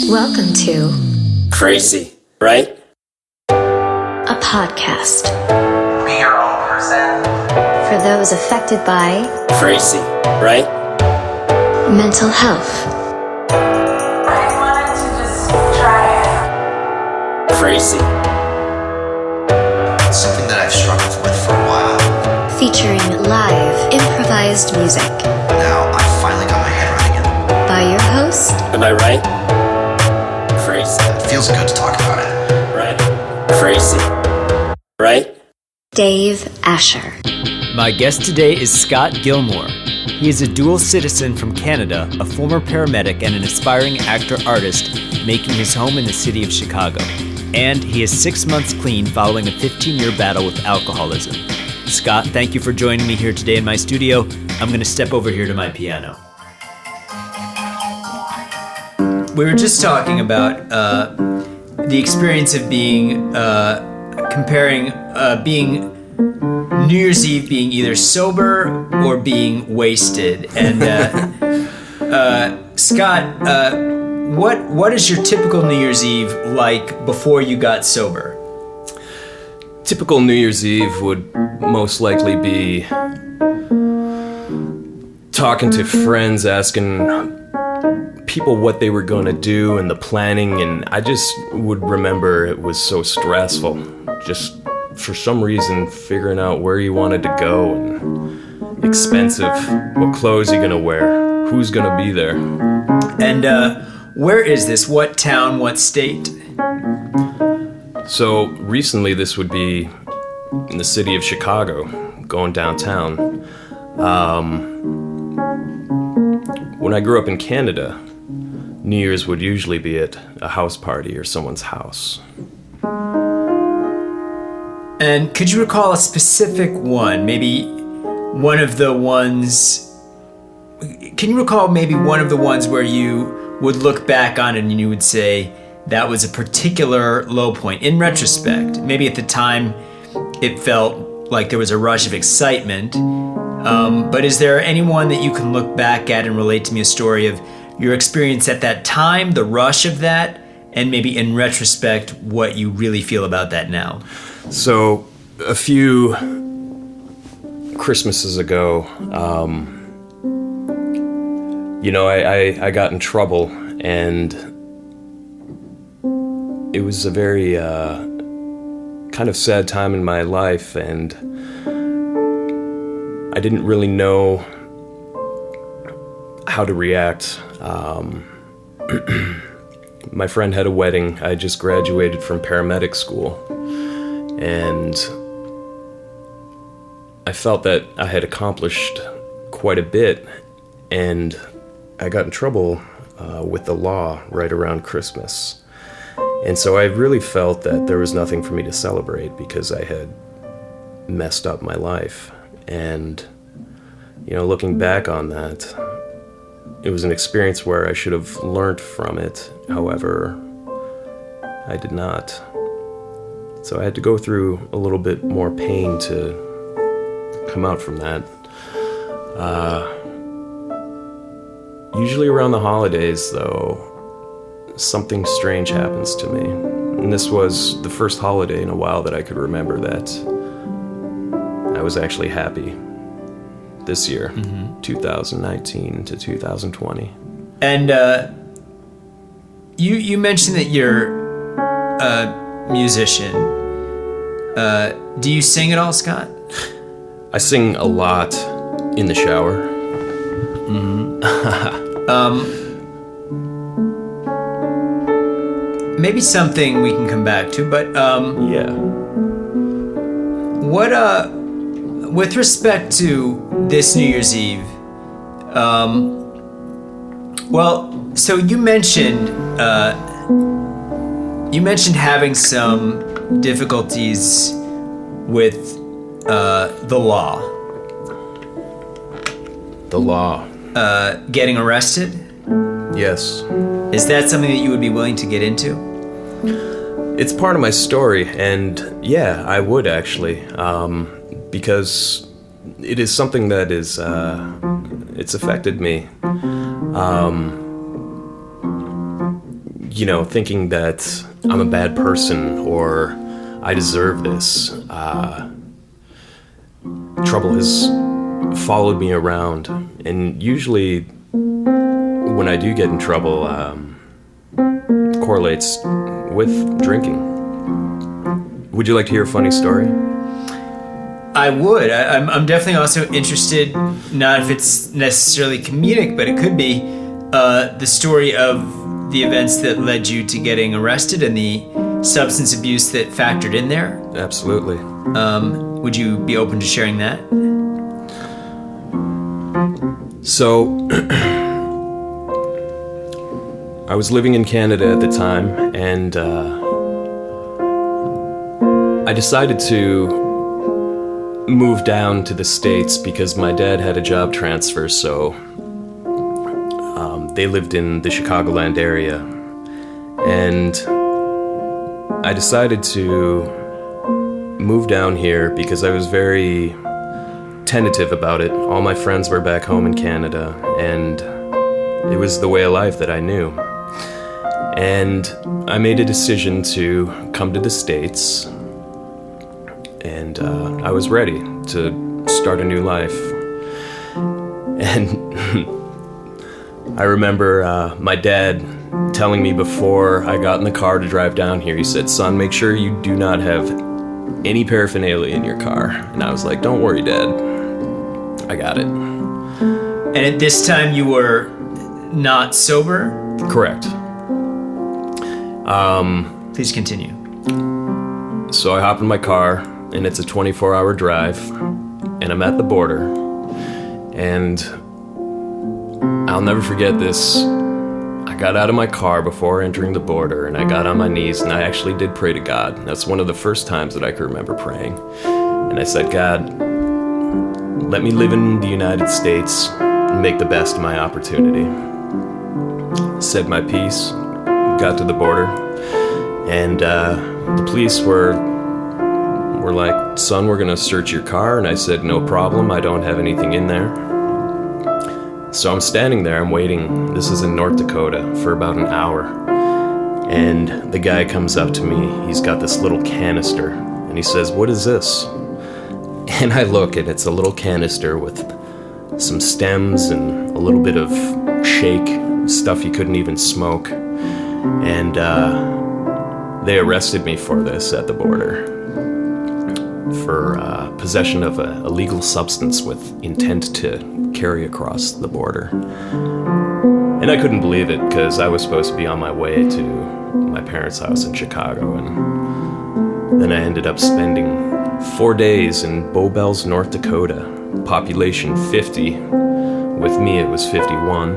Welcome to Crazy, right? A podcast Be your own person. for those affected by Crazy, right? mental health, I wanted to just try it. Crazy, It's something that I've struggled with for a while. featuring live improvised music Now I finally got my head right again. by your host, am I right? Crazy, It feels good to talk about it. right? Crazy, right? Dave Asher. My guest today is Scott Gilmore. He is a dual citizen from Canada, a former paramedic, and an aspiring actor-artist making his home in the city of Chicago. And he is 6 months clean following a 15-year battle with alcoholism. Scott, thank you for joining me here today in my studio. I'm going to step over here to my piano. We were just talking about the experience of being, being New Year's Eve being either sober or being wasted. And Scott, what is your typical New Year's Eve like before you got sober? Typical New Year's Eve would most likely be talking to friends, asking people what they were going to do and the planning, and I just would remember it was so stressful. Just for some reason figuring out where you wanted to go and expensive, what clothes you're going to wear, who's going to be there. And where is this? What town? What state? So recently this would be in the city of Chicago, going downtown. When I grew up in Canada, New Year's would usually be at a house party or someone's house. And could you recall a specific one? Maybe one of the ones... Can you recall maybe one of the ones where you would look back on it and you would say that was a particular low point? In retrospect, maybe at the time it felt like there was a rush of excitement. But is there anyone that you can look back at and relate to me a story of your experience at that time, the rush of that, and maybe in retrospect, what you really feel about that now? So a few Christmases ago, I got in trouble, and it was a very kind of sad time in my life, and I didn't really know how to react. My friend had a wedding. I just graduated from paramedic school, and I felt that I had accomplished quite a bit, and I got in trouble with the law right around Christmas. And so I really felt that there was nothing for me to celebrate because I had messed up my life. And, looking back on that, it was an experience where I should have learned from it. However, I did not. So I had to go through a little bit more pain to come out from that. Usually around the holidays, though, something strange happens to me. And this was the first holiday in a while that I could remember that I was actually happy this year, 2019 to 2020. And you mentioned that you're a musician. Do you sing at all, Scott? I sing a lot in the shower. Maybe something we can come back to, but Yeah. what with respect to this New Year's Eve, so you mentioned having some difficulties with the law. The law. Getting arrested? Yes. Is that something that you would be willing to get into? It's part of my story, and yeah, I would actually, because it is something that is, it's affected me. thinking that I'm a bad person or I deserve this. Trouble has followed me around, and usually when I do get in trouble, correlates with drinking. Would you like to hear a funny story? I would. I'm definitely also interested, not if it's necessarily comedic, but it could be, the story of the events that led you to getting arrested and the substance abuse that factored in there. Absolutely. Would you be open to sharing that? So, I was living in Canada at the time, and I decided to move down to the States because my dad had a job transfer, so they lived in the Chicagoland area. And I decided to move down here because I was very tentative about it. All my friends were back home in Canada, and it was the way of life that I knew. And I made a decision to come to the States, and I was ready to start a new life. And I remember my dad telling me before I got in the car to drive down here, he said, "Son, make sure you do not have any paraphernalia in your car." And I was like, "Don't worry, Dad. I got it." And at this time you were not sober? Correct. Please continue. So I hop in my car, and it's a 24-hour drive, and I'm at the border, and I'll never forget this. I got out of my car before entering the border, and I got on my knees, and I actually did pray to God. That's one of the first times that I can remember praying. And I said, "God, let me live in the United States and make the best of my opportunity." Said my piece, got to the border, and the police were like, "Son, we're gonna search your car." And I said, "No problem, I don't have anything in there." So I'm standing there, I'm waiting. This is in North Dakota for about an hour. And the guy comes up to me, he's got this little canister, and he says, "What is this?" And I look, and it's a little canister with some stems and a little bit of shake, stuff you couldn't even smoke. And they arrested me for this at the border, for possession of a illegal substance with intent to carry across the border. And I couldn't believe it, because I was supposed to be on my way to my parents' house in Chicago, and then I ended up spending 4 days in Bow Bells, North Dakota, population 50. With me it was 51,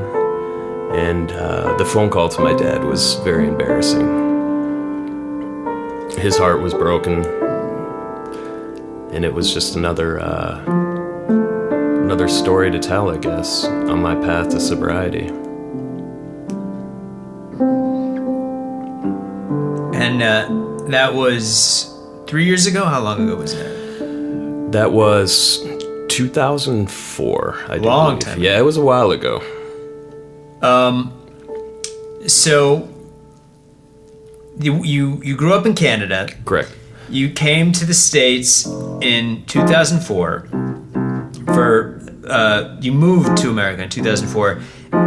and the phone call to my dad was very embarrassing. His heart was broken, and it was just another story to tell, I guess, on my path to sobriety. And that was 3 years ago? How long ago was that? That was 2004, I do Long believe. time. Yeah, it was a while ago. So you grew up in Canada. Correct. You came to the States in 2004 for you moved to America in 2004,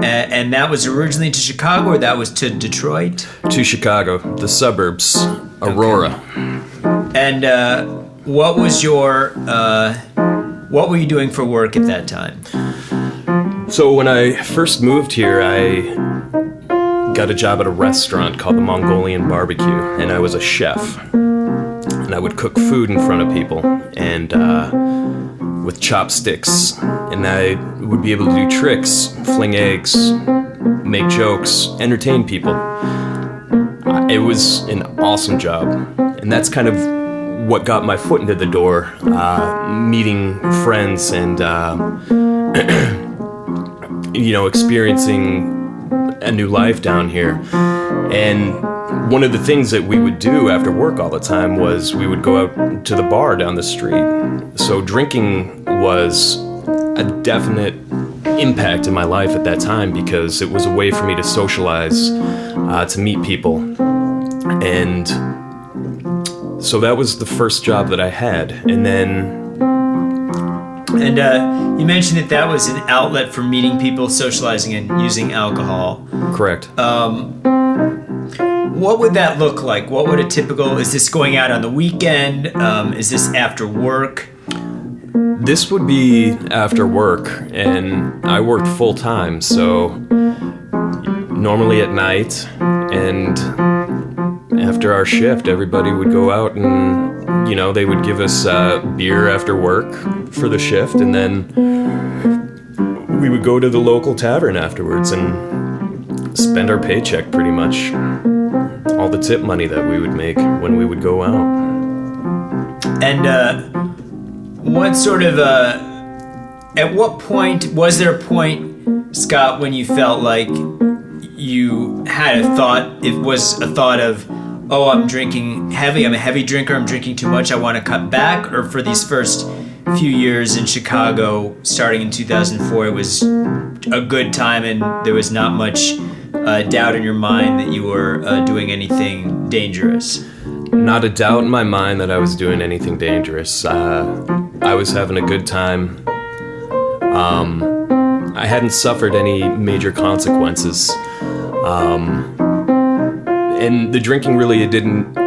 and that was originally to Chicago, or that was to Detroit? To Chicago, the suburbs, Aurora. And what was your what were you doing for work at that time? So when I first moved here, I got a job at a restaurant called the Mongolian Barbecue, and I was a chef. And I would cook food in front of people, and with chopsticks, and I would be able to do tricks, fling eggs, make jokes, entertain people. It was an awesome job, and that's kind of what got my foot into the door, meeting friends and experiencing a new life down here. And one of the things that we would do after work all the time was we would go out to the bar down the street. So drinking was a definite impact in my life at that time because it was a way for me to socialize, to meet people. And so that was the first job that I had. And then... And you mentioned that was an outlet for meeting people, socializing, and using alcohol. Correct. What would that look like? What would a typical... Is this going out on the weekend? Is this after work? This would be after work, and I worked full time, so normally at night, and after our shift, everybody would go out and, you know, they would give us beer after work for the shift, and then we would go to the local tavern afterwards and spend our paycheck pretty much, all the tip money that we would make when we would go out. And what sort of, at what point, was there a point, Scott, when you felt like you had a thought, it was a thought of, oh, I'm drinking heavy, I'm a heavy drinker, I'm drinking too much, I want to cut back? Or for these first few years in Chicago, starting in 2004, it was a good time and there was not much doubt in your mind that you were doing anything dangerous? Not a doubt in my mind that I was doing anything dangerous. I was having a good time. I hadn't suffered any major consequences. And the drinking really didn't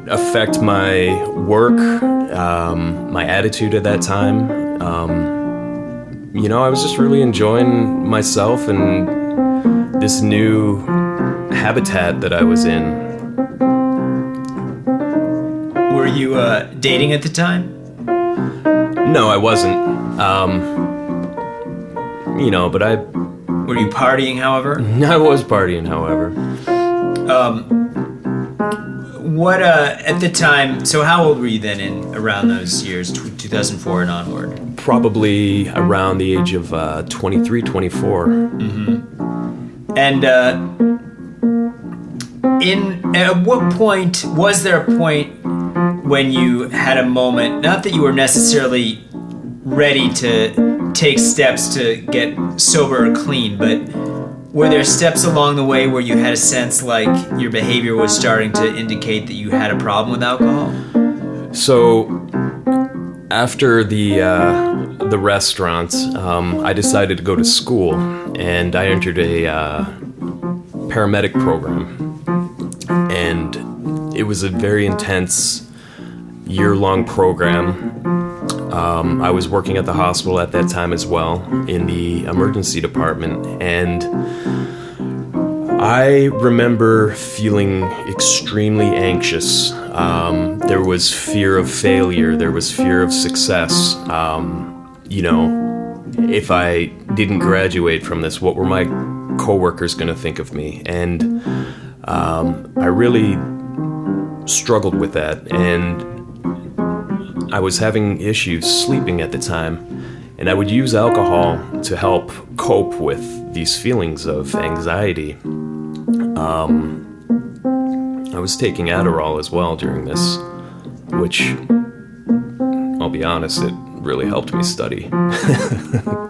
affect my work, my attitude at that time. You know, I was just really enjoying myself and this new habitat that I was in. Were you dating at the time? No, I wasn't. You know, but Were you partying, however? I was partying, however. What, at the time, so how old were you then in around those years, 2004 and onward? Probably around the age of 23, 24. And at what point, was there a point when you had a moment, not that you were necessarily ready to take steps to get sober or clean, but were there steps along the way where you had a sense like your behavior was starting to indicate that you had a problem with alcohol? So after the restaurant, I decided to go to school, and I entered a paramedic program, and it was a very intense year-long program. I was working at the hospital at that time as well, in the emergency department, and I remember feeling extremely anxious. There was fear of failure, there was fear of success. You know, if I didn't graduate from this, what were my coworkers going to think of me? And I really struggled with that, and I was having issues sleeping at the time, and I would use alcohol to help cope with these feelings of anxiety. I was taking Adderall as well during this, which, I'll be honest, it really helped me study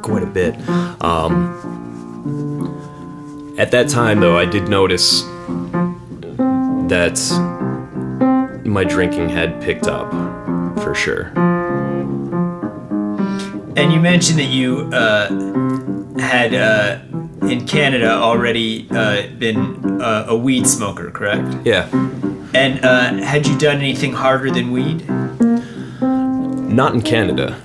quite a bit. At that time, though, I did notice that my drinking had picked up, for sure. And you mentioned that you had in Canada already been a weed smoker, correct? Yeah. And had you done anything harder than weed? Not in Canada.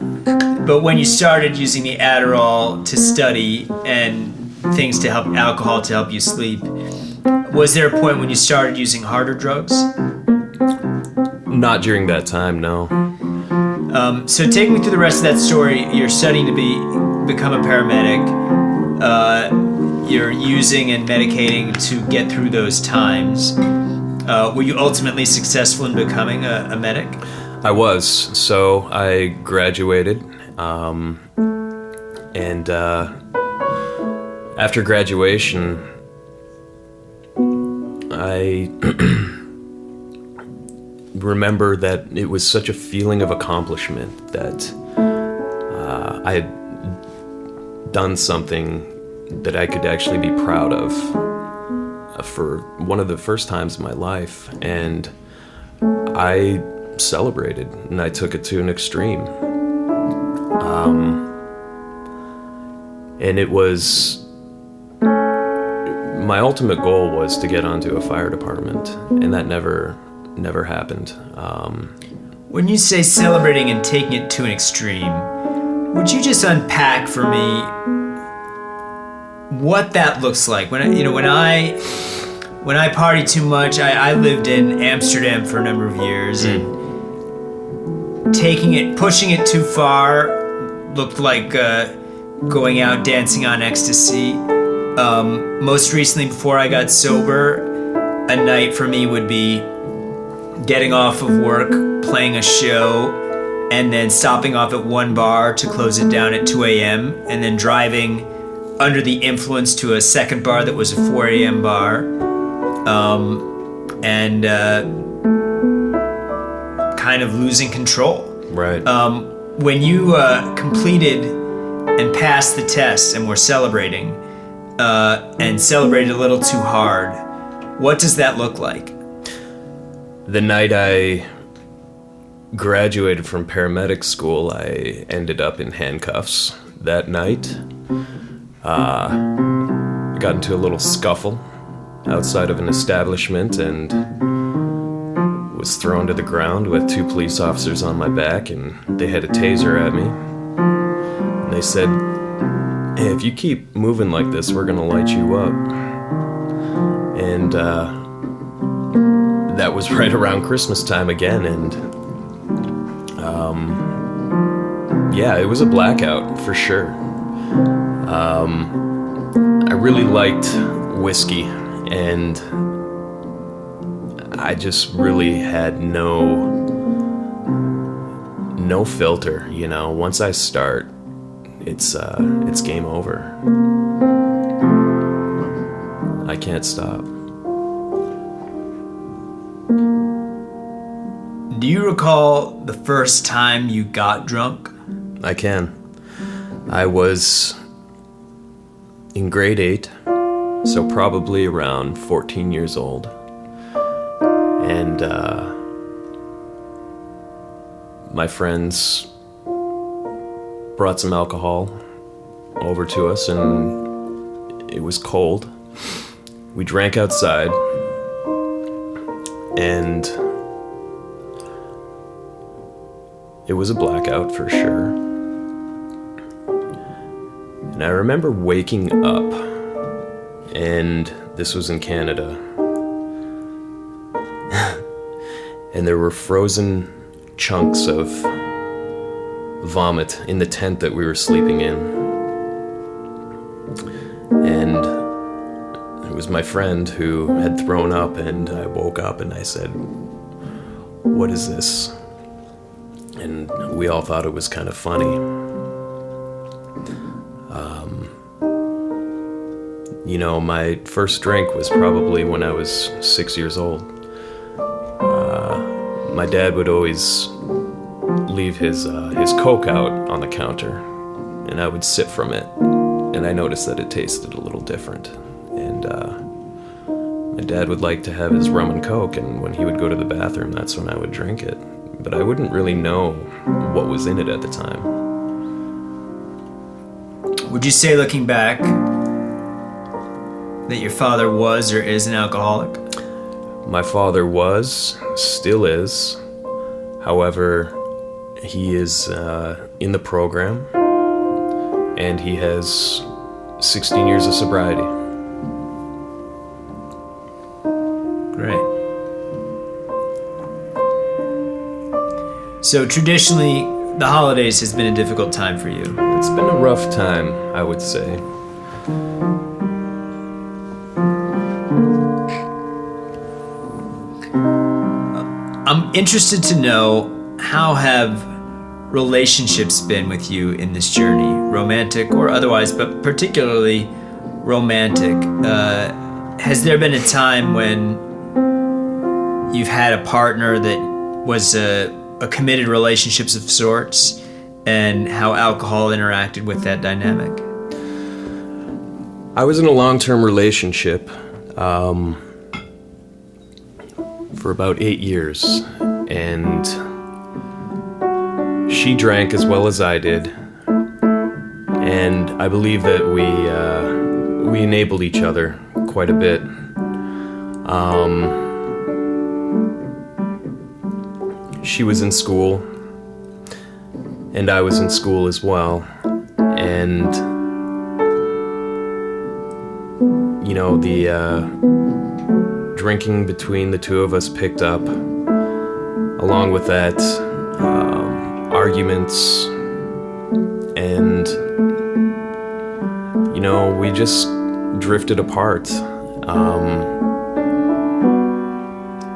But when you started using the Adderall to study and things to help, alcohol to help you sleep, was there a point when you started using harder drugs? Not during that time, no. So take me through the rest of that story. You're studying to become a paramedic. You're using and medicating to get through those times. Were you ultimately successful in becoming a medic? I was. So I graduated, and after graduation, I remember that it was such a feeling of accomplishment that I had done something that I could actually be proud of for one of the first times in my life, and I celebrated, and I took it to an extreme. And it was, my ultimate goal was to get onto a fire department, and that never happened. When you say celebrating and taking it to an extreme, would you just unpack for me what that looks like? When I party too much, I lived in Amsterdam for a number of years, and pushing it too far looked like going out dancing on ecstasy. Most recently, before I got sober, a night for me would be getting off of work, playing a show, and then stopping off at one bar to close it down at 2 a.m., and then driving under the influence to a second bar that was a 4 a.m. bar, and kind of losing control. Right. When you completed and passed the test and were celebrating, and celebrated a little too hard, what does that look like? The night I graduated from paramedic school, I ended up in handcuffs that night. I got into a little scuffle outside of an establishment and was thrown to the ground with 2 police officers on my back, and they had a taser at me. And they said, "Hey, if you keep moving like this, we're gonna light you up." And that was right around Christmas time again, and yeah, it was a blackout for sure. I really liked whiskey, and I just really had no filter, you know. Once I start, it's game over. I can't stop. Do you recall the first time you got drunk? I can. I was in grade 8, so probably around 14 years old. And my friends brought some alcohol over to us, and it was cold. We drank outside, and it was a blackout for sure. And I remember waking up, and this was in Canada, and there were frozen chunks of vomit in the tent that we were sleeping in. And it was my friend who had thrown up, and I woke up and I said, "What is this?" And we all thought it was kind of funny. You know, my first drink was probably when I was 6 years old. My dad would always leave his Coke out on the counter, and I would sip from it, and I noticed that it tasted a little different. And my dad would like to have his rum and Coke, and when he would go to the bathroom, that's when I would drink it. But I wouldn't really know what was in it at the time. Would you say, looking back, that your father was or is an alcoholic? My father was, still is. However, he is in the program, and he has 16 years of sobriety. Great. So traditionally, the holidays has been a difficult time for you. It's been a rough time, I would say. I'm interested to know, how have relationships been with you in this journey, romantic or otherwise, but particularly romantic? Has there been a time when you've had a partner that was a committed relationships of sorts, and how alcohol interacted with that dynamic? I was in a long-term relationship for about 8 years, and she drank as well as I did, and I believe that we enabled each other quite a bit. She was in school, and I was in school as well, and the drinking between the two of us picked up. Along with that, arguments, and we just drifted apart.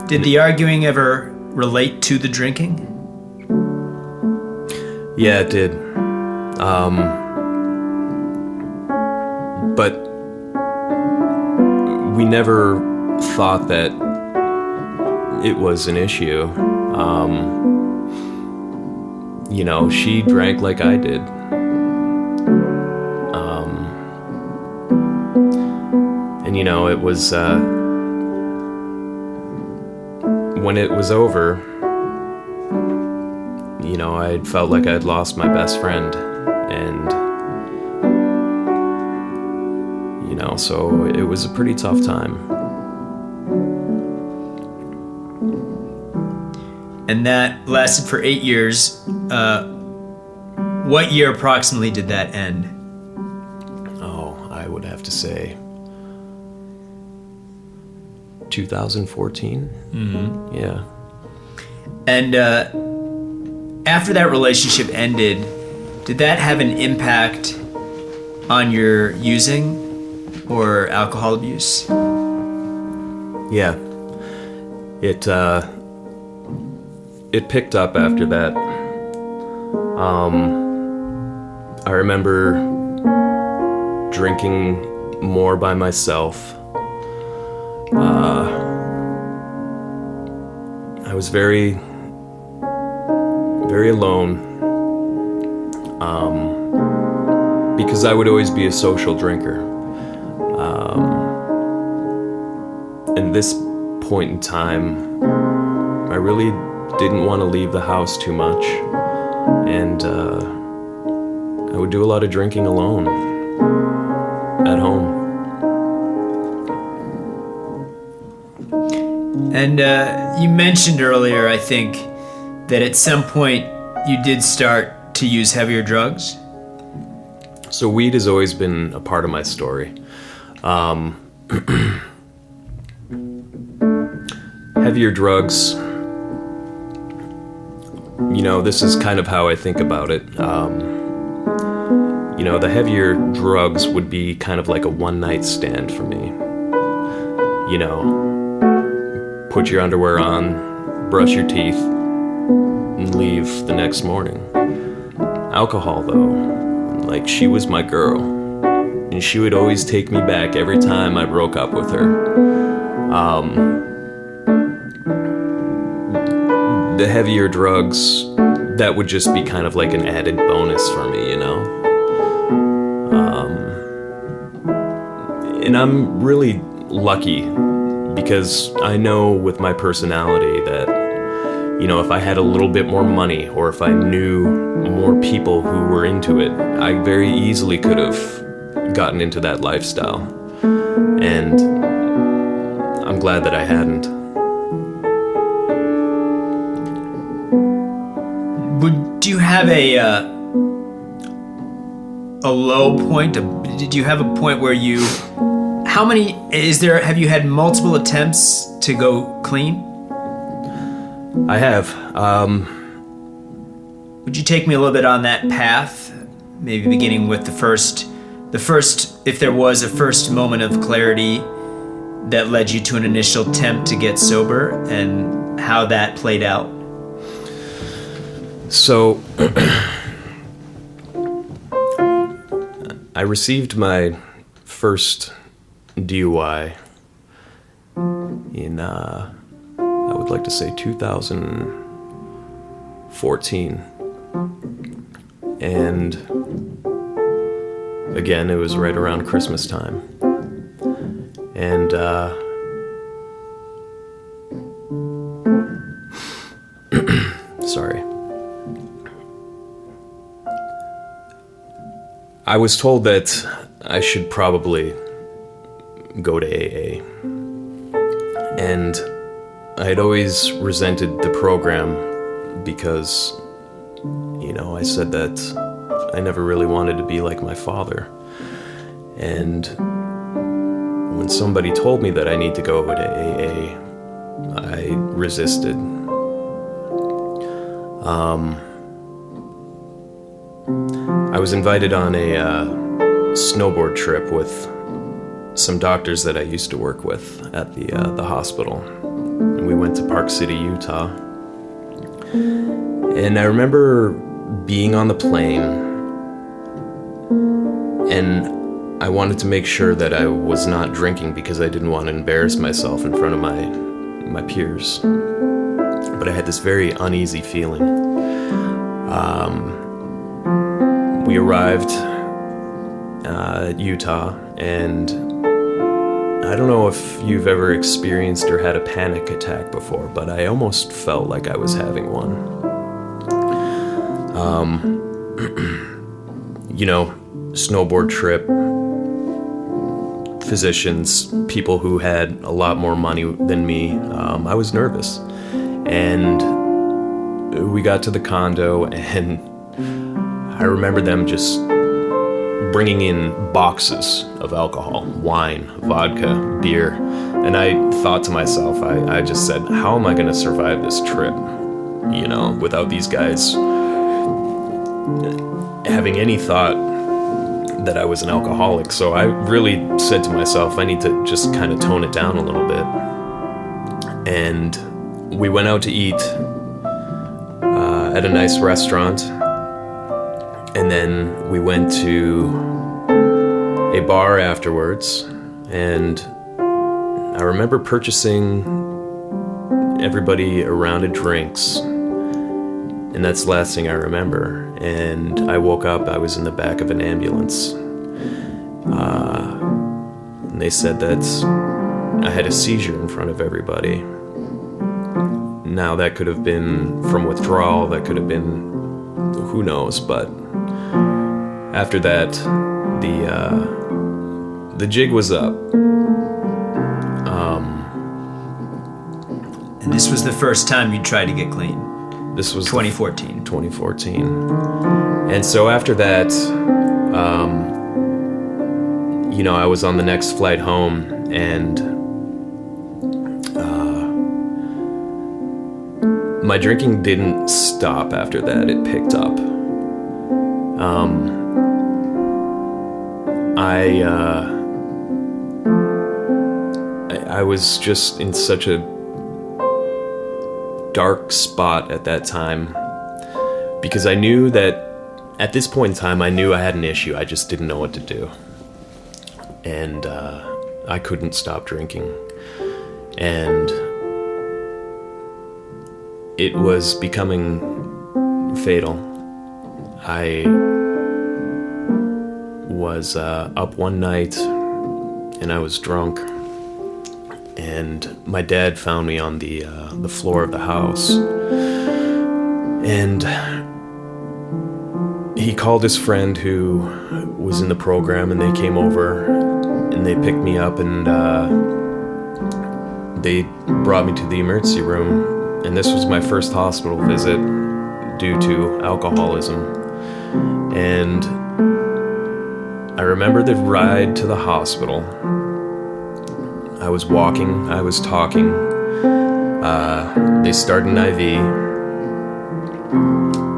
Did the arguing ever relate to the drinking? Yeah, it did. But we never thought that it was an issue. She drank like I did. It was, when it was over, I felt like I'd lost my best friend, and, so it was a pretty tough time. And that lasted for 8 years. What year approximately did that end? Oh, I would have to say 2014. Mm-hmm. Yeah. And after that relationship ended, did that have an impact on your using or alcohol abuse? Yeah. It picked up after that. I remember drinking more by myself. I was very, very alone, because I would always be a social drinker. And this point in time, I really didn't want to leave the house too much, and I would do a lot of drinking alone at home. And you mentioned earlier, I think, that at some point you did start to use heavier drugs. So weed has always been a part of my story. Heavier drugs, this is kind of how I think about it. The heavier drugs would be kind of like a one-night stand for me. Put your underwear on, brush your teeth, and leave the next morning. Alcohol, though, she was my girl, and she would always take me back every time I broke up with her. The heavier drugs, that would just be kind of like an added bonus for me, And I'm really lucky, because I know with my personality that, if I had a little bit more money, or if I knew more people who were into it, I very easily could have gotten into that lifestyle. And I'm glad that I hadn't. Do you have a low point? Did you have a point where you... have you had multiple attempts to go clean? I have. Would you take me a little bit on that path? Maybe beginning with the first, if there was a first moment of clarity that led you to an initial attempt to get sober, and how that played out. So, I received my first DUI in, I would like to say 2014. And again, it was right around Christmas time. And sorry. I was told that I should probably go to AA. And I had always resented the program because, you know, I said that I never really wanted to be like my father. And when somebody told me that I need to go to AA, I resisted. I was invited on a snowboard trip with some doctors that I used to work with at the hospital. And we went to Park City, Utah. And I remember being on the plane, and I wanted to make sure that I was not drinking because I didn't want to embarrass myself in front of my peers. But I had this very uneasy feeling. We arrived at Utah, and I don't know if you've ever experienced or had a panic attack before, but I almost felt like I was having one. You know, snowboard trip, physicians, people who had a lot more money than me. I was nervous. And we got to the condo, and I remember them just bringing in boxes of alcohol, wine, vodka, beer. And I thought to myself, I just said, how am I going to survive this trip, you know, without these guys having any thought that I was an alcoholic? So I really said to myself, I need to just kind of tone it down a little bit. And we went out to eat at a nice restaurant. And then we went to a bar afterwards, and I remember purchasing everybody a round of drinks, and that's the last thing I remember. And I woke up, I was in the back of an ambulance. And they said that I had a seizure in front of everybody. Now that could have been from withdrawal, that could have been who knows, but after that, the jig was up. And this was the first time you tried to get clean. This was 2014. 2014. And so after that, you know, I was on the next flight home, and my drinking didn't stop after that. It picked up. I was just in such a dark spot at that time, because I knew that at this point in time, I knew I had an issue. I just didn't know what to do. And I couldn't stop drinking. And it was becoming fatal. I was up one night, and I was drunk, and my dad found me on the floor of the house, and he called his friend who was in the program, and they came over, and they picked me up, and they brought me to the emergency room, and this was my first hospital visit due to alcoholism. And I remember the ride to the hospital. I was walking, I was talking. They started an IV,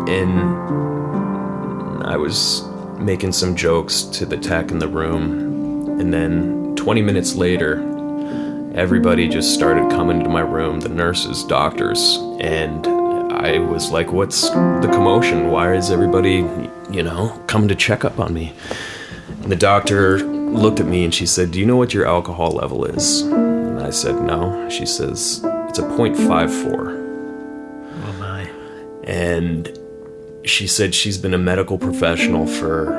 and I was making some jokes to the tech in the room. And then 20 minutes later, everybody just started coming to my room, the nurses, doctors, and I was like, what's the commotion? Why is everybody, you know, coming to check up on me? And the doctor looked at me and she said, do you know what your alcohol level is? And I said, no. She says, it's a 0.54. Oh my. And she said she's been a medical professional for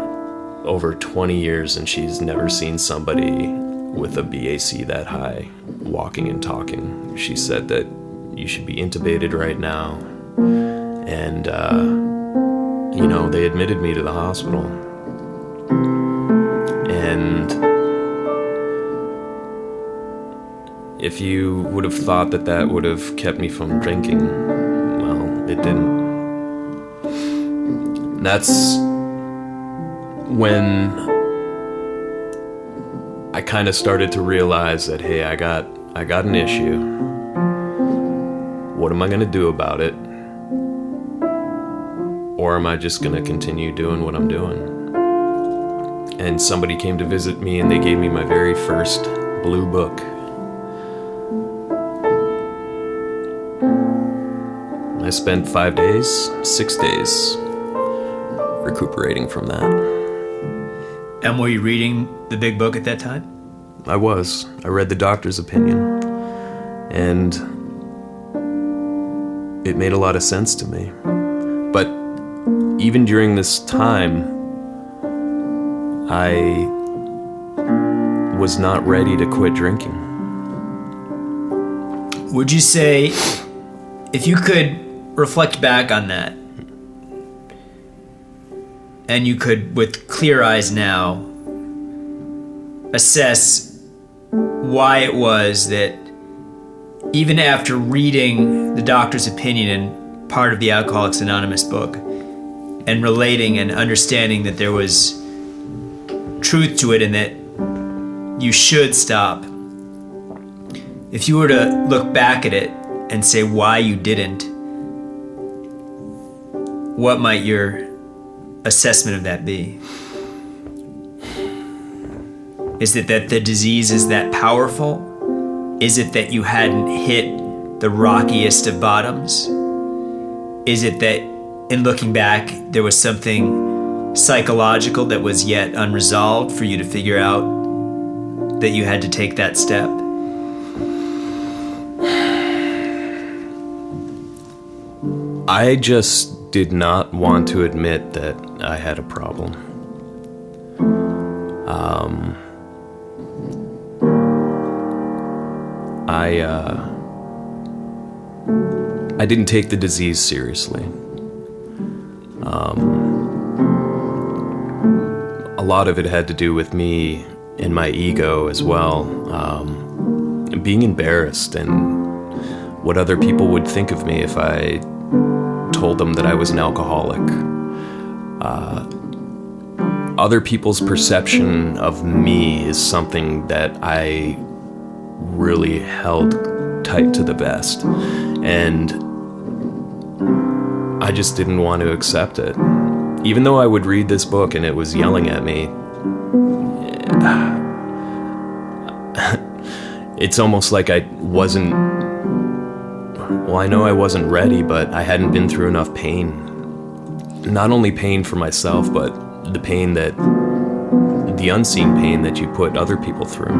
over 20 years, and she's never seen somebody with a BAC that high walking and talking. She said that you should be intubated right now. And, they admitted me to the hospital. And if you would have thought that that would have kept me from drinking, well, it didn't. That's when I kind of started to realize that, hey, I got an issue. What am I going to do about it? Or am I just going to continue doing what I'm doing? And somebody came to visit me, and they gave me my very first blue book. I spent 6 days recuperating from that. And were you reading the big book at that time? I was. I read the doctor's opinion, and it made a lot of sense to me. But even during this time, I was not ready to quit drinking. Would you say, if you could reflect back on that, and you could, with clear eyes now, assess why it was that even after reading the doctor's opinion and part of the Alcoholics Anonymous book and relating and understanding that there was truth to it and that you should stop, if you were to look back at it and say why you didn't, what might your assessment of that be? Is it that the disease is that powerful? Is it that you hadn't hit the rockiest of bottoms? Is it that in looking back, there was something psychological that was yet unresolved for you to figure out that you had to take that step? I just did not want to admit that I had a problem. I didn't take the disease seriously. A lot of it had to do with me and my ego as well, being embarrassed and what other people would think of me if I told them that I was an alcoholic. Other people's perception of me is something that I really held tight to the vest, and I just didn't want to accept it. Even though I would read this book and it was yelling at me, it's almost like I wasn't, well, I know I wasn't ready, but I hadn't been through enough pain. Not only pain for myself, but the pain that, the unseen pain that you put other people through.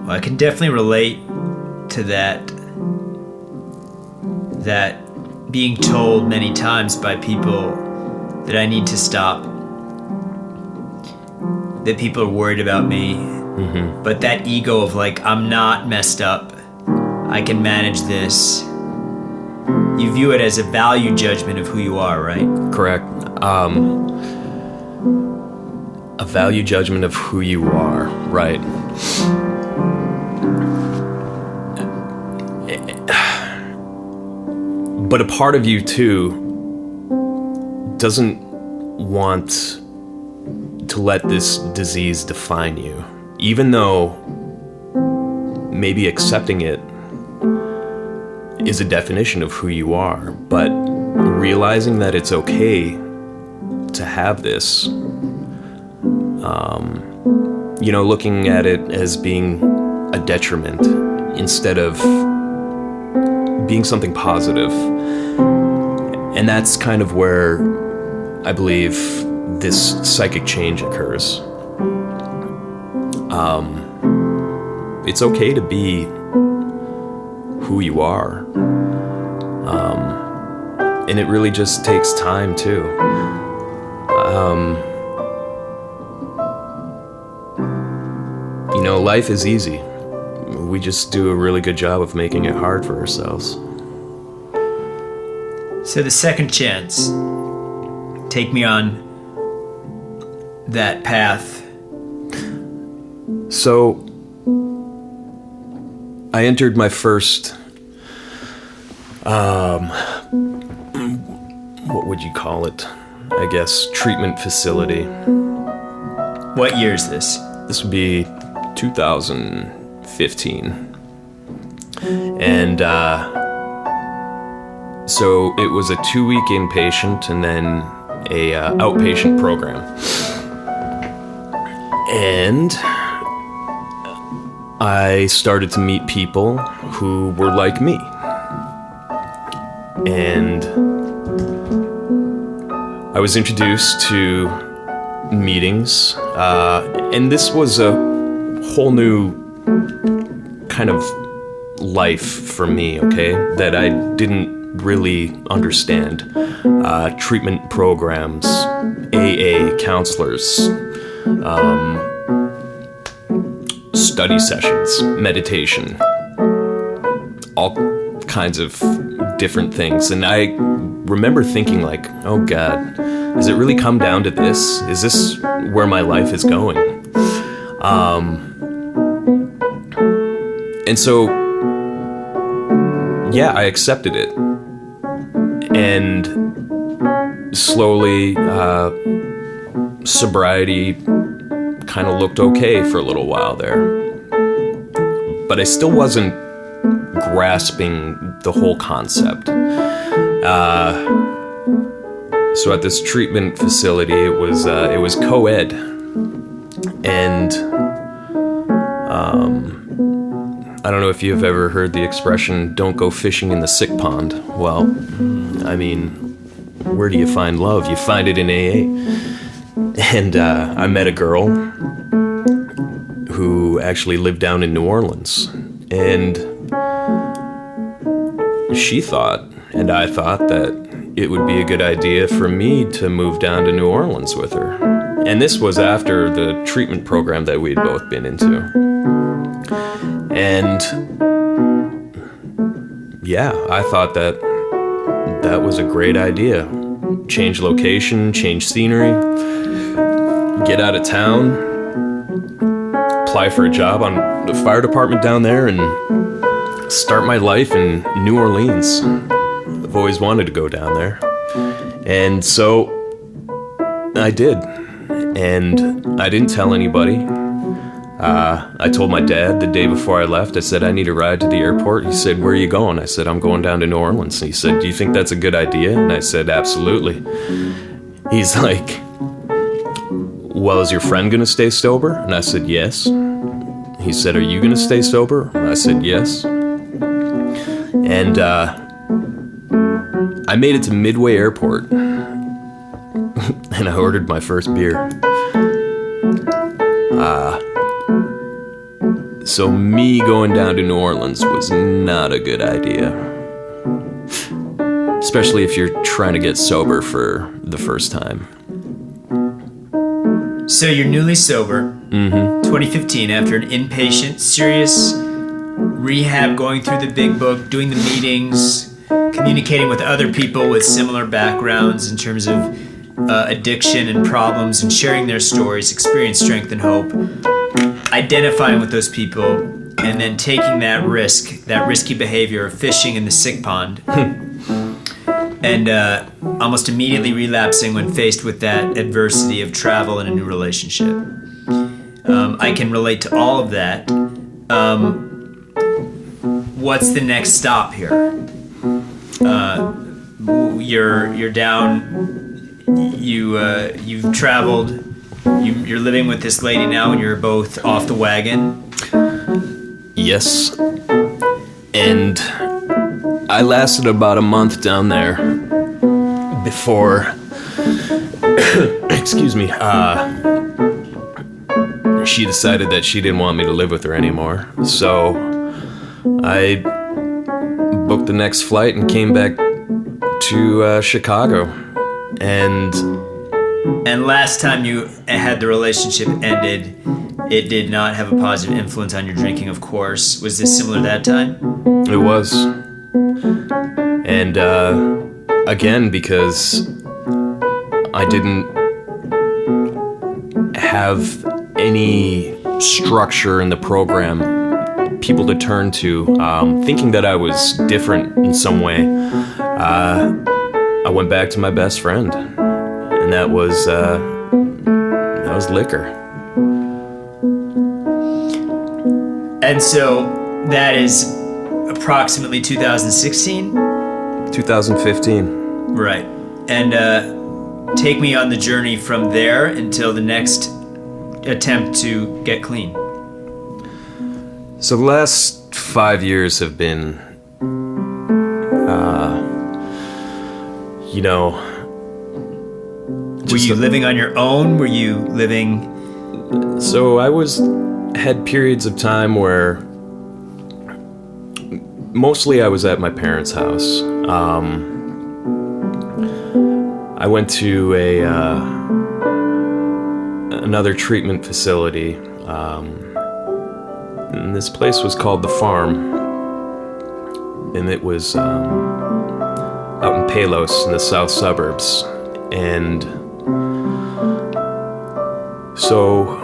Well, I can definitely relate to that being told many times by people that I need to stop, that people are worried about me, but that ego of like, I'm not messed up, I can manage this. You view it as a value judgment of who you are, right? Correct. A value judgment of who you are, right. But a part of you, too, doesn't want to let this disease define you. Even though maybe accepting it is a definition of who you are, but realizing that it's okay to have this, looking at it as being a detriment instead of being something positive. And that's kind of where I believe this psychic change occurs. It's okay to be who you are. And it really just takes time too. Life is easy. We just do a really good job of making it hard for ourselves. So the second chance, take me on that path. So, I entered my first, what would you call it? I guess, treatment facility. What year is this? This would be 2015. And, so it was a 2-week inpatient and then a outpatient program. And I started to meet people who were like me. And I was introduced to meetings, and this was a whole new kind of life for me, okay, that I didn't really understand. Treatment programs, AA, counselors, study sessions, meditation, all kinds of different things. And I remember thinking like, oh God, does it really come down to this? Is this where my life is going? And so, yeah, I accepted it. And slowly, sobriety kind of looked okay for a little while there. But I still wasn't grasping the whole concept. So at this treatment facility, it was co-ed. And I don't know if you've ever heard the expression, don't go fishing in the sick pond. Well, I mean, where do you find love? You find it in AA. And I met a girl who actually lived down in New Orleans. And she thought, and I thought, that it would be a good idea for me to move down to New Orleans with her. And this was after the treatment program that we'd both been into. And yeah, I thought that was a great idea. Change location, change scenery, get out of town, apply for a job on the fire department down there, and start my life in New Orleans. I've always wanted to go down there. And so I did. And I didn't tell anybody. I told my dad the day before I left, I said, I need a ride to the airport. He said, where are you going? I said, I'm going down to New Orleans. And he said, do you think that's a good idea? And I said, absolutely. He's like, well, is your friend going to stay sober? And I said, yes. He said, are you going to stay sober? And I said, yes. And I made it to Midway Airport. And I ordered my first beer. So me going down to New Orleans was not a good idea. Especially if you're trying to get sober for the first time. So you're newly sober, 2015, after an inpatient, serious rehab, going through the big book, doing the meetings, communicating with other people with similar backgrounds in terms of addiction and problems, and sharing their stories, experience, strength, and hope. Identifying with those people, and then taking that risky behavior of fishing in the sick pond, and almost immediately relapsing when faced with that adversity of travel and a new relationship. I can relate to all of that. What's the next stop here? You're down. You've traveled. You're living with this lady now, and you're both off the wagon. Yes. And I lasted about a month down there before, excuse me, she decided that she didn't want me to live with her anymore. So I booked the next flight and came back to Chicago. And And last time you had the relationship ended, it did not have a positive influence on your drinking, of course. Was this similar that time? It was. And again, because I didn't have any structure in the program, people to turn to, thinking that I was different in some way, I went back to my best friend, and that was liquor. And so that is approximately 2016? 2015. Right. And take me on the journey from there until the next attempt to get clean. So the last 5 years have been, Were you living on your own? Were you living... So I had periods of time where mostly I was at my parents' house. I went to another treatment facility, and this place was called The Farm, and it was out in Palos in the south suburbs. And so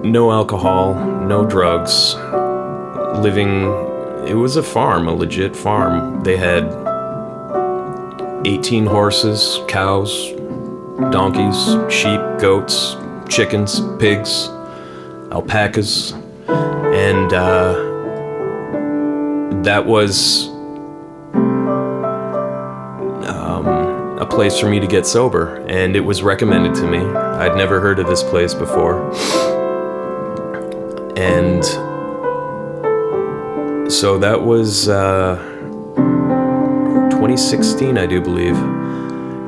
no alcohol, no drugs, it was a farm, a legit farm. They had 18 horses, cows, donkeys, sheep, goats, chickens, pigs, alpacas, and that was a place for me to get sober, and it was recommended to me. I'd never heard of this place before, and so that was 2016, I do believe,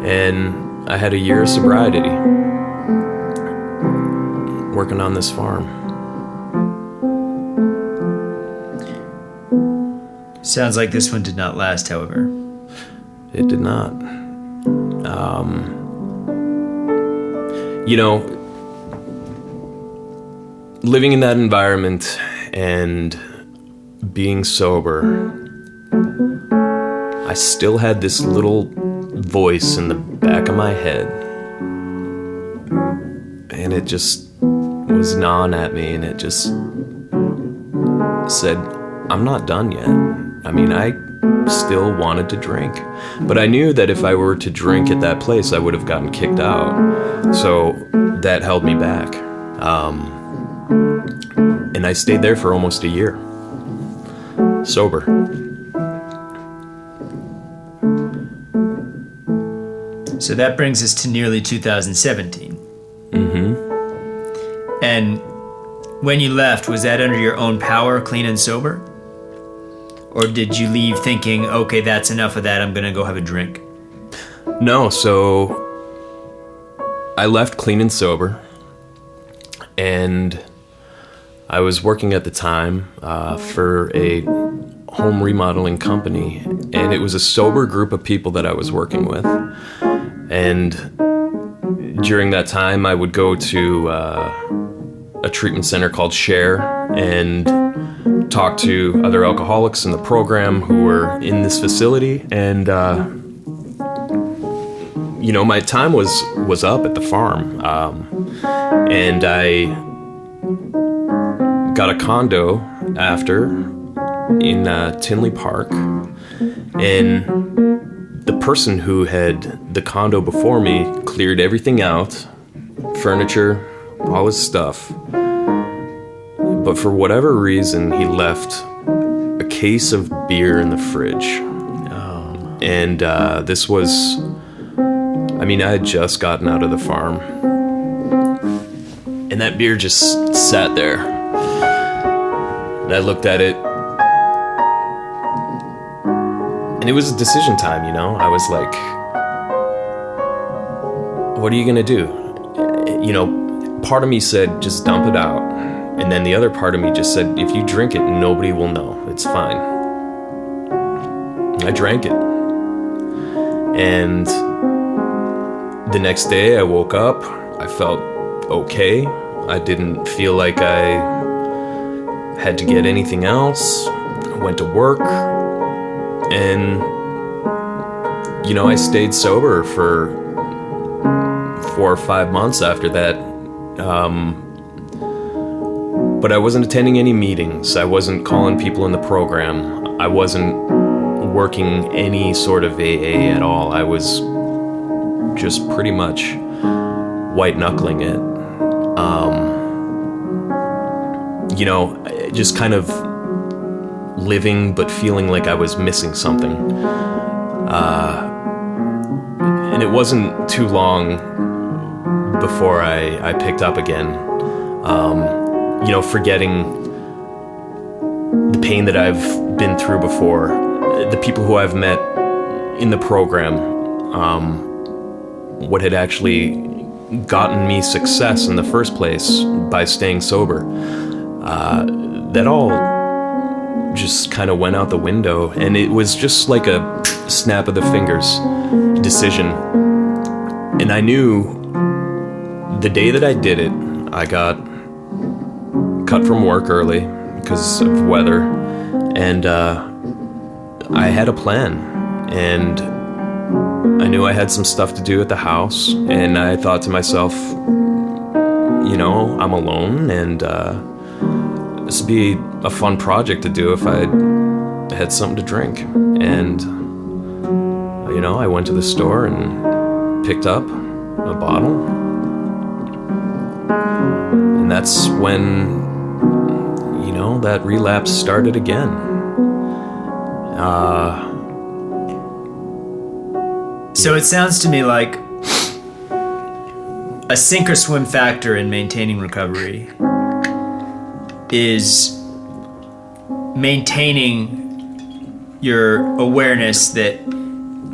and I had a year of sobriety working on this farm. Sounds like this one did not last, however. It did not. Living in that environment and being sober, I still had this little voice in the back of my head, and it just was gnawing at me, and it just said, I'm not done yet. I mean, I still wanted to drink, but I knew that if I were to drink at that place, I would have gotten kicked out, so that held me back. And I stayed there for almost a year, sober. So that brings us to nearly 2017. Mm-hmm. And when you left, was that under your own power, clean and sober? Or did you leave thinking, okay, that's enough of that, I'm gonna go have a drink? No, so I left clean and sober, and I was working at the time for a home remodeling company, and it was a sober group of people that I was working with. And during that time, I would go to a treatment center called Share and talk to other alcoholics in the program who were in this facility. And, my time was up at the farm. And I got a condo after in Tinley Park. And the person who had the condo before me cleared everything out, furniture, all his stuff. But for whatever reason, he left a case of beer in the fridge. And this was, I had just gotten out of the farm. And that beer just sat there. And I looked at it. And it was a decision time, I was like, what are you gonna do? Part of me said, just dump it out. And then the other part of me just said, if you drink it, nobody will know. It's fine. I drank it. And The next day I woke up, I felt okay. I didn't feel like I had to get anything else. I went to work, and I stayed sober for 4 or 5 months after that. But I wasn't attending any meetings. I wasn't calling people in the program. I wasn't working any sort of AA at all. I was just pretty much white knuckling it. Just kind of living but feeling like I was missing something. And it wasn't too long before I picked up again. Forgetting the pain that I've been through before, the people who I've met in the program, what had actually gotten me success in the first place by staying sober. That all just kind of went out the window, and it was just like a snap of the fingers decision. And I knew the day that I did it, I got cut from work early because of weather, and I had a plan, and I knew I had some stuff to do at the house, and I thought to myself, I'm alone, and this would be a fun project to do if I had something to drink. And I went to the store and picked up a bottle, and that's when that relapse started again. So it sounds to me like a sink or swim factor in maintaining recovery is maintaining your awareness that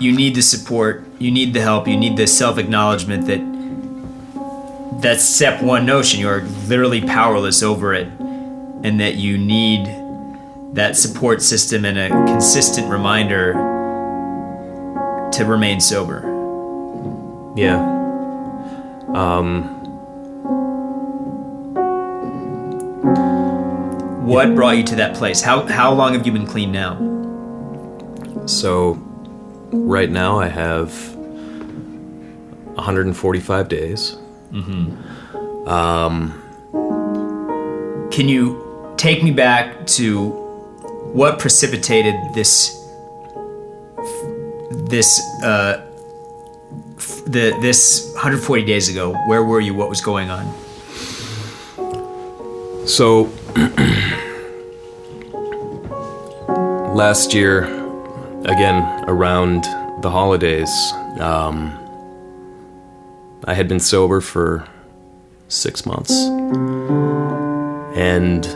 you need the support, you need the help, you need the self-acknowledgement that's step one notion. You're literally powerless over it, and that you need that support system and a consistent reminder to remain sober. Yeah. What brought you to that place? How long have you been clean now? So right now I have 145 days. Mm-hmm. Can you take me back to what precipitated this 140 days ago? Where were you? What was going on? So last year, again around the holidays, I had been sober for 6 months, and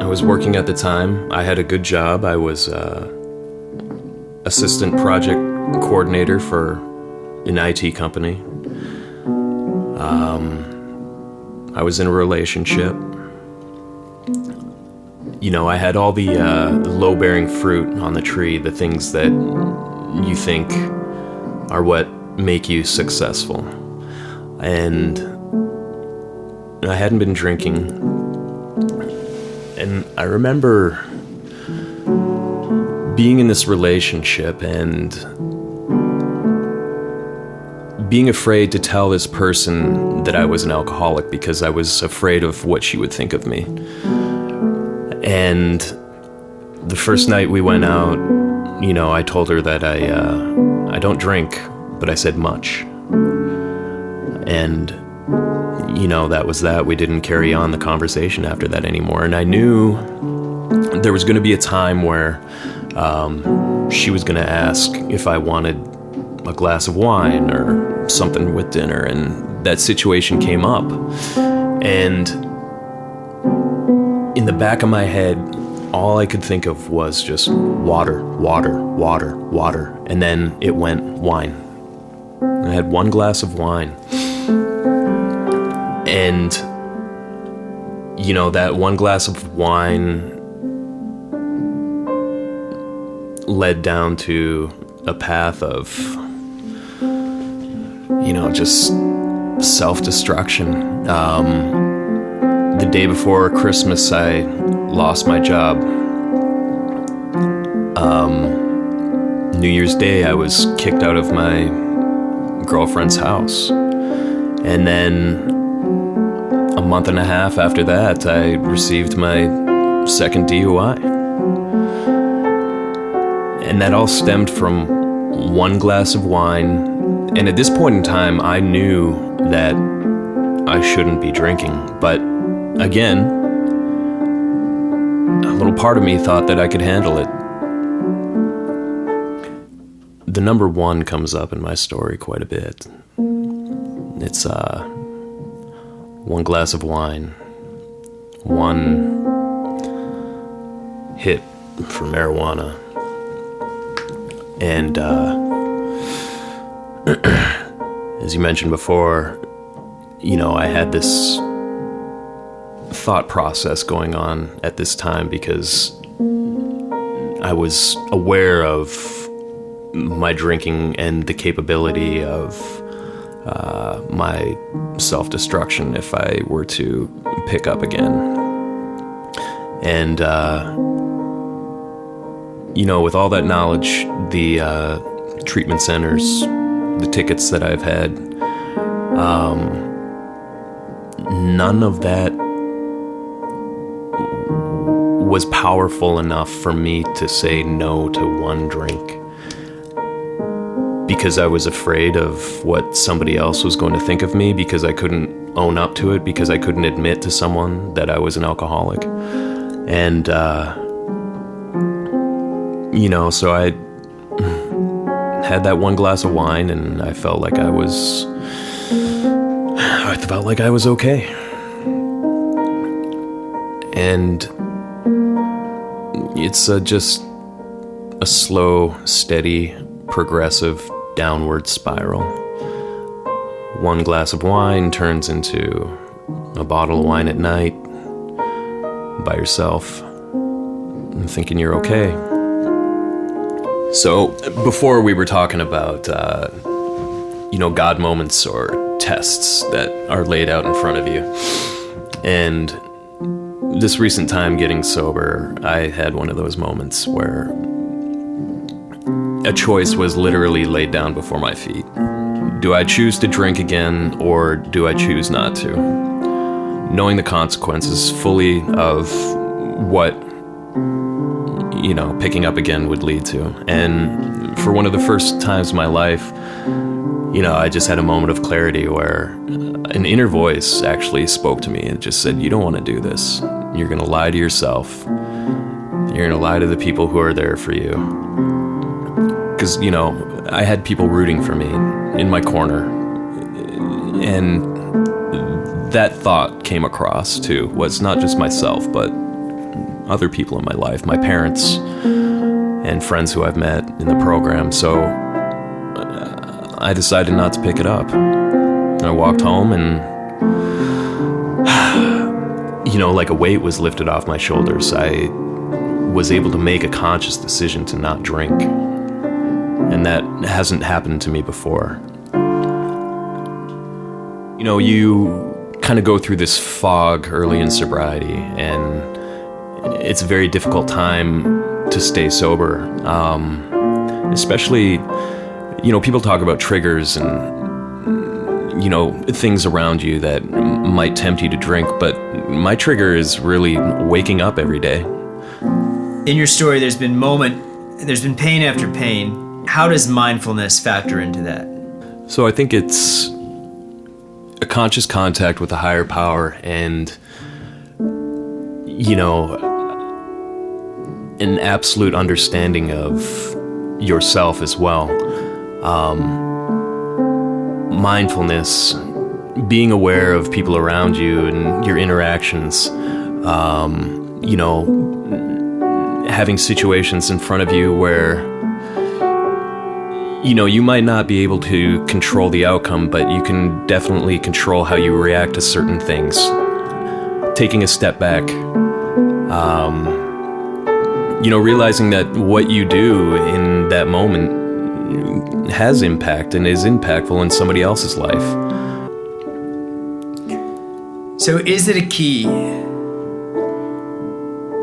I was working at the time. I had a good job. I was assistant project coordinator for an IT company. I was in a relationship. I had all the low-bearing fruit on the tree, the things that you think are what make you successful. And I hadn't been drinking. And I remember being in this relationship and being afraid to tell this person that I was an alcoholic because I was afraid of what she would think of me. And the first night we went out, I told her that I don't drink, but I said much. And, that was that. We didn't carry on the conversation after that anymore. And I knew there was going to be a time where she was going to ask if I wanted a glass of wine or something with dinner. And that situation came up. And in the back of my head, all I could think of was just water, water, water, water. And then it went wine. I had one glass of wine. And, that one glass of wine led down to a path of just self-destruction. The day before Christmas, I lost my job. New Year's Day, I was kicked out of my girlfriend's house. And then a month and a half after that, I received my second DUI. And that all stemmed from one glass of wine. And at this point in time, I knew that I shouldn't be drinking. But again, a little part of me thought that I could handle it. The number one comes up in my story quite a bit. It's one glass of wine, one hit for marijuana, and as you mentioned before, I had this thought process going on at this time because I was aware of my drinking and the capability of my self-destruction if I were to pick up again. And, with all that knowledge, the treatment centers, the tickets that I've had, none of that was powerful enough for me to say no to one drink. Because I was afraid of what somebody else was going to think of me, because I couldn't own up to it, because I couldn't admit to someone that I was an alcoholic. And, so I had that one glass of wine and I felt like I was okay. And it's just a slow, steady, progressive downward spiral. One glass of wine turns into a bottle of wine at night by yourself and thinking you're okay. So before we were talking about God moments or tests that are laid out in front of you. And this recent time getting sober, I had one of those moments where a choice was literally laid down before my feet. Do I choose to drink again, or do I choose not to? Knowing the consequences fully of what, picking up again would lead to. And for one of the first times in my life, I just had a moment of clarity where an inner voice actually spoke to me and just said, you don't want to do this. You're going to lie to yourself. You're going to lie to the people who are there for you. Because, I had people rooting for me in my corner. And that thought came across, too. Was not just myself, but other people in my life, my parents and friends who I've met in the program. So I decided not to pick it up. I walked home and, like a weight was lifted off my shoulders. I was able to make a conscious decision to not drink. And that hasn't happened to me before. You kind of go through this fog early in sobriety, and it's a very difficult time to stay sober. Especially, people talk about triggers and, things around you that might tempt you to drink, but my trigger is really waking up every day. In your story, there's been pain after pain. How does mindfulness factor into that? So I think it's a conscious contact with a higher power and, an absolute understanding of yourself as well. Mindfulness, being aware of people around you and your interactions, having situations in front of you where you might not be able to control the outcome, but you can definitely control how you react to certain things. Taking a step back, realizing that what you do in that moment has impact and is impactful in somebody else's life. So is it a key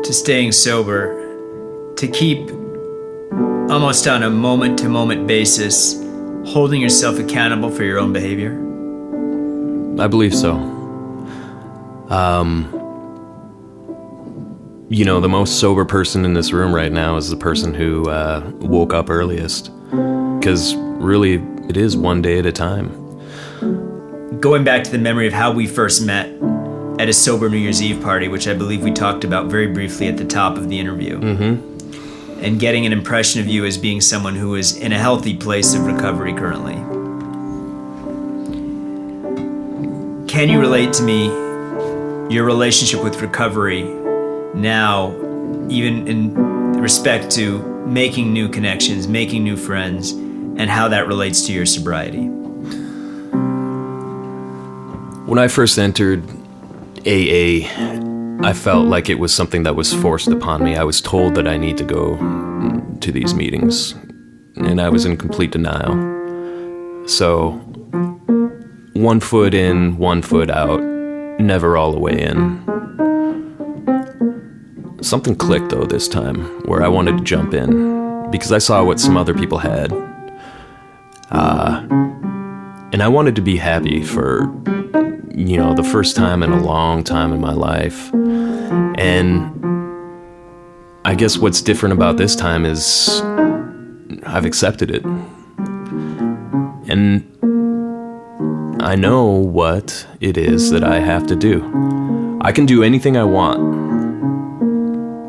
to staying sober to keep almost on a moment-to-moment basis holding yourself accountable for your own behavior? I believe so. The most sober person in this room right now is the person who woke up earliest. Because really, it is one day at a time. Going back to the memory of how we first met at a sober New Year's Eve party, which I believe we talked about very briefly at the top of the interview. Mm-hmm. And getting an impression of you as being someone who is in a healthy place of recovery currently. Can you relate to me your relationship with recovery now, even in respect to making new connections, making new friends, and how that relates to your sobriety? When I first entered AA, I felt like it was something that was forced upon me. I was told that I need to go to these meetings, and I was in complete denial. So, 1 foot in, 1 foot out, never all the way in. Something clicked though this time, where I wanted to jump in, because I saw what some other people had. And I wanted to be happy for, the first time in a long time in my life. And I guess what's different about this time is I've accepted it. And I know what it is that I have to do. I can do anything I want.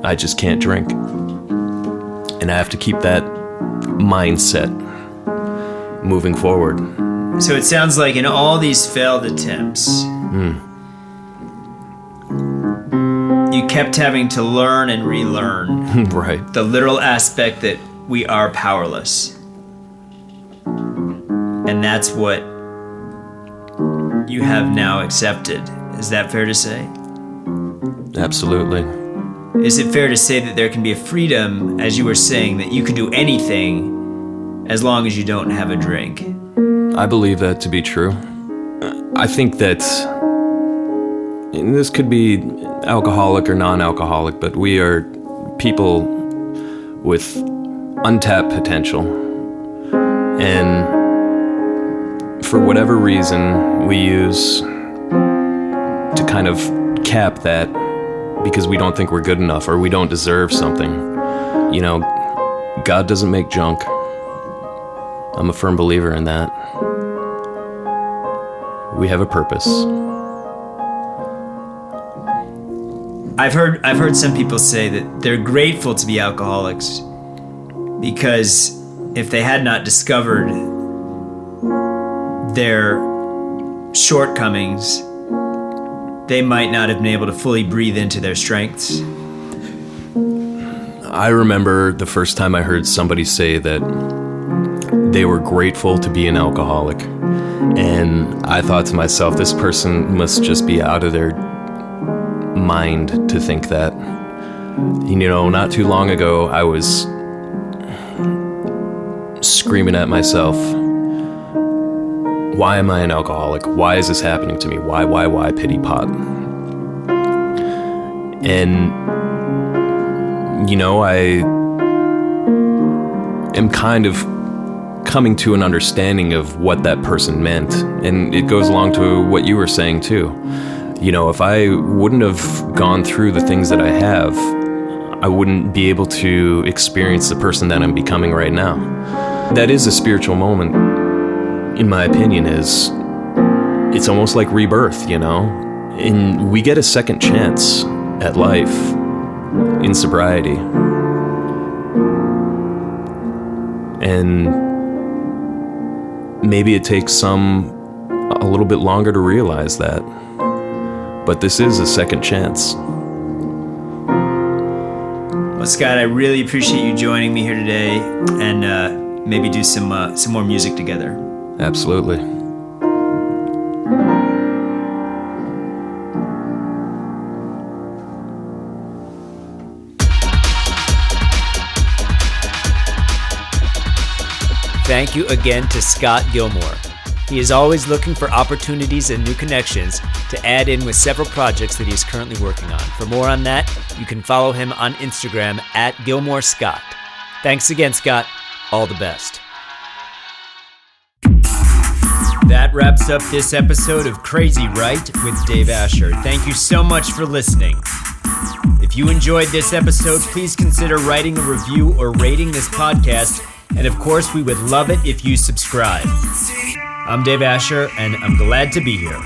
I just can't drink. And I have to keep that mindset moving forward. So it sounds like in all these failed attempts, you kept having to learn and relearn Right. the literal aspect that we are powerless. And that's what you have now accepted. Is that fair to say? Absolutely. Is it fair to say that there can be a freedom, as you were saying, that you can do anything as long as you don't have a drink? I believe that to be true. I think that this could be alcoholic or non-alcoholic, but we are people with untapped potential. And for whatever reason, we use to kind of cap that because we don't think we're good enough or we don't deserve something. God doesn't make junk. I'm a firm believer in that. We have a purpose. I've heard some people say that they're grateful to be alcoholics because if they had not discovered their shortcomings, they might not have been able to fully breathe into their strengths. I remember the first time I heard somebody say that they were grateful to be an alcoholic. And I thought to myself, this person must just be out of their mind to think that. Not too long ago, I was screaming at myself, why am I an alcoholic? Why is this happening to me? Why, pity pot? And, I am kind of coming to an understanding of what that person meant. And it goes along to what you were saying too. If I wouldn't have gone through the things that I have, I wouldn't be able to experience the person that I'm becoming right now. That is a spiritual moment, in my opinion. It's almost like rebirth, and we get a second chance at life in sobriety. And maybe it takes some a little bit longer to realize that. But this is a second chance. Well, Scott, I really appreciate you joining me here today and maybe do some more music together. Absolutely. thank you again to Scott Gilmore. He is always looking for opportunities and new connections to add in with several projects that he is currently working on. For more on that, you can follow him on Instagram at Gilmore Scott. Thanks again, Scott. All the best. That wraps up this episode of Crazy Right with Dave Asher. Thank you so much for listening. If you enjoyed this episode, please consider writing a review or rating this podcast. And of course, we would love it if you subscribe. I'm Dave Asher, and I'm glad to be here.